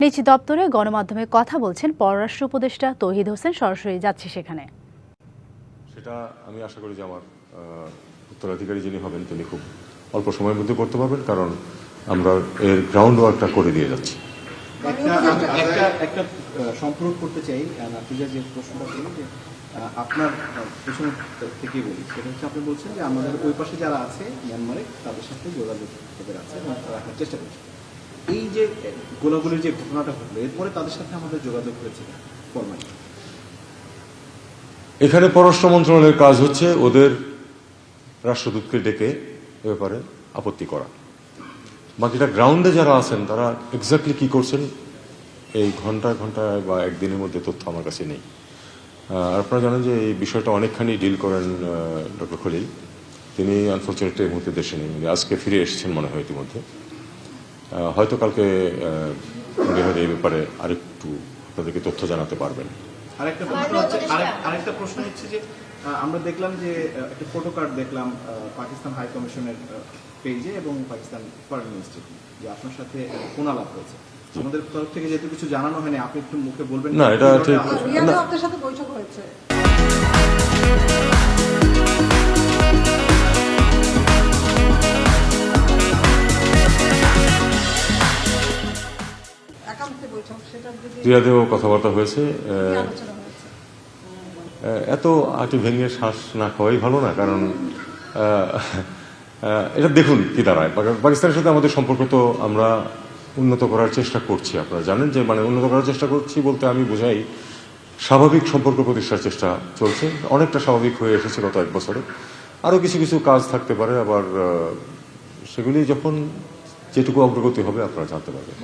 নিজ দপ্তরে গণমাধ্যমে কথা বলছেন পররাষ্ট্র উপদেষ্টা তৌহিদ হোসেন। সরাসরি যাচ্ছে সেখানে। সেটা আমি আশা করি যে আমার উত্তরাধিকারী যিনি হবেন তিনি খুব অল্প সময়ের মধ্যে করতে পারবেন, কারণ আমরা এর গ্রাউন্ড ওয়ার্কটা করে দিয়ে যাচ্ছি। একটা সম্পর্ক করতে চাই নাফিজা, যে প্রশ্নটা ছিল যে আপনার পেছনে থেকেই বলি, সেটা হচ্ছে আপনি বলছেন যে আমাদের ওই পাশে যারা আছে মিয়ানমারে তাদের সাথে যোগাযোগ তাদের আছে এবং তারা রাখার চেষ্টা করছে। এই যে গোলাগুলির যে ঘটনাটা ঘটলো এরপরে তাদের সাথে আমাদের যোগাযোগ হয়েছে ফরমালি। এখানে পররাষ্ট্র মন্ত্রণালয়ের কাজ হচ্ছে ওদের রাষ্ট্রদূতকে ডেকে এ ব্যাপারে আপত্তি করা। বাকিটা গ্রাউন্ডে যারা আছেন তারা এক্স্যাক্টলি কি করছেন এই ঘন্টায় বা একদিনের মধ্যে তথ্য আমার কাছে নেই। আর আপনারা জানেন যে এই বিষয়টা অনেকখানি ডিল করেন ডক্টর খলিল। তিনি আনফর্চুনেটলি এই মুহূর্তে দেশে নেই, আজকে ফিরে এসেছেন মনে হয় ইতিমধ্যে। হয়তো কালকে এই ব্যাপারে আরেকটু আপনাদেরকে তথ্য জানাতে পারবেন। আরেকটা প্রশ্ন হচ্ছে যে আমরা দেখলাম যে একটা ফটো কার্ড দেখলাম পাকিস্তান হাই কমিশনের পেজে এবং পাকিস্তান ফরেন মিনিস্ট্রি, যে আপনার সাথে ফোন আলাপ হয়েছে। আমাদের তরফ থেকে যেহেতু কিছু জানানো হয়নি, আপনি একটু মুখে বলবেন না? এটা ঠিক না, আপনার সাথে বৈঠক হয়েছে। রিয়াদেও কথাবার্তা হয়েছে। এত আটি ভেঙে শ্বাস না খাওয়াই ভালো না, কারণ এটা দেখুন কি দাঁড়ায়। পাকিস্তানের সাথে আমাদের সম্পর্ক তো আমরা উন্নত করার চেষ্টা করছি। আপনারা জানেন যে উন্নত করার চেষ্টা করছি বলতে আমি বোঝাই স্বাভাবিক সম্পর্ক প্রতিষ্ঠার চেষ্টা চলছে। অনেকটা স্বাভাবিক হয়ে এসেছে গত এক বছরে। আরও কিছু কিছু কাজ থাকতে পারে, আবার সেগুলি যখন যেটুকু অগ্রগতি হবে আপনারা জানতে পারবেন।